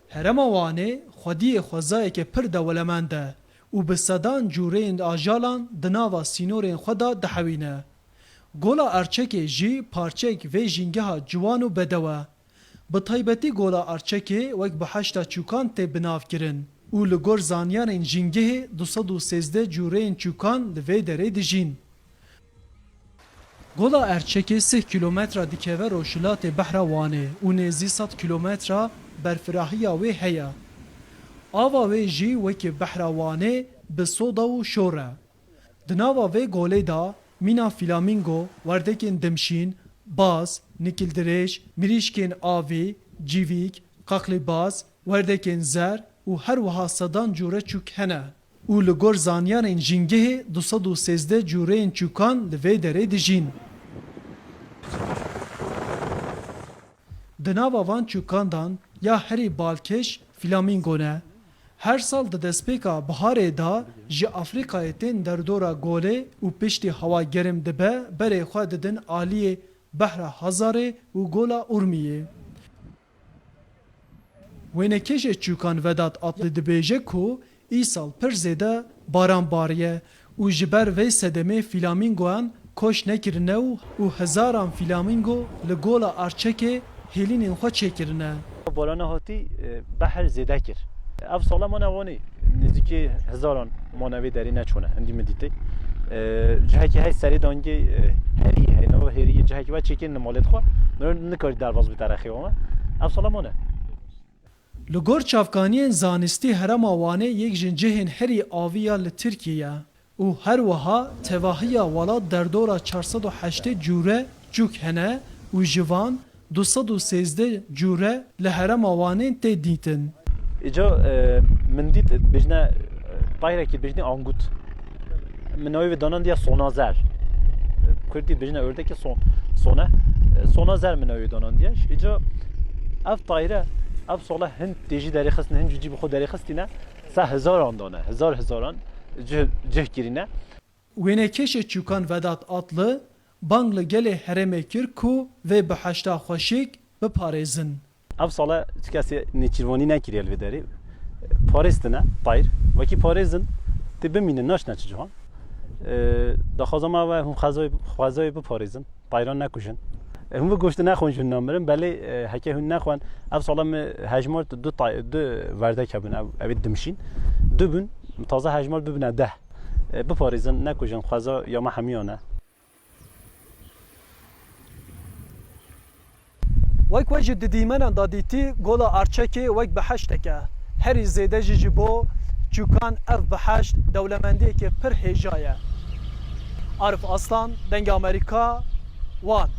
Herema Wanê xwediyê xwezayeke pir dewlemend e û bi sedan cûreyên ajalan di nava sînorên xwe de dihewîne. Gola Erçekê jî parçeyek vê jîngeha ciwan û bedew e. Bi taybetî Gola Erçekê wek bi heşta çûkan tê binavkirin û li gor zanyanên jîngehê 213 cûreyên çûkan li vê derê dijîn. Gola Erçekê 3 kilometra dikeve roşilatê behra Wanê û nêzî 100 kilometra berfirahiya wê heye. Ava wê jî wekî behra Wanê bi soda û şor e. Di nava vê golê da mîna flamingo, werdekên dimşîn, baz, nikildirêj, mirîşkên avî, cîvîk, qaqlîbaz, werdekên zer û her wiha sedan cûre çûk hene. Û li gor zanyanên jîngehê 213 cûreyên çûkan li vê derê dijîn. Di nava van çûkandan ya herî balkêş flamingo ne. Her sal di destpêka biharê da ji Afrikayê tên derdora golê û piştî hewa germ dibe berê xwe didin aliyê behra Hazarê û Gola Urmiyê. Wênekêşê çûkan Vedat Atlı dibêje ku îsal pir zêde baran bariye û ji ber vê sedemê flamingoyan koş nekirine û hezaran flamingo li Gola Erçekê hêlînên xwe çêkirine. Barana hatî behr zêde kir. Ev sala mane wanê nêzîkî hezaran manevê derê neçûne hindî min dîtê. Cihekî hey serê dangê herî heynava herî cihekî ve çêkirine malê xwe min nikarî derbas bi terexê wan. Ev sala mane. Li gor çavkaniyên zanistî Herema Wanê yek ji cihên herî aviya li Tirkiye û her wiha tevahiya welat derdora 408 cûre çûk hene û ji van 213 cûre li Herema Wanê tê dîtin. Îca min dît bêjne bayrekî bêjne angut. Min navê danan diye sonazer. Kurdî bêjne ördekê sona. Sonazer min navê danan diye. Îca ev tayre ev sala hin têjî derê xistin hin cî bi xwe derê xistîne se hezaran dane. Hezaran cih kirîne. Wênekêşê çûkan Vedat Atlı bang li gelê herêmê kir ku vê bi heşta xweşik biparêzin. Ev sala hiç kesê nêçîrvanî nekiriye li vê derê. Parêstine tayr. Wekî parêzin tê bimînin naşne çi ciwan. Daxwaza me ve hûn xwezayê biparêzin. Tayran nekujin. Hûn bi goştê nexwin ji hûn namirin belê heke hûn nexwin ev sala me hejmar du werdek hebin evê dimşîn. Du bûn taze hejmar bibine 10. Biparêzin nekujin xweza ya me hemiyan e. Wek we ji didîmenan da dîtî Gola Erçekê wek bi heştek e. Herî zêde jî ji bo çûkan ev bi heşt dewlemendiyekê pir hêja ye. Arif Aslan, Deng Amerika, Wan.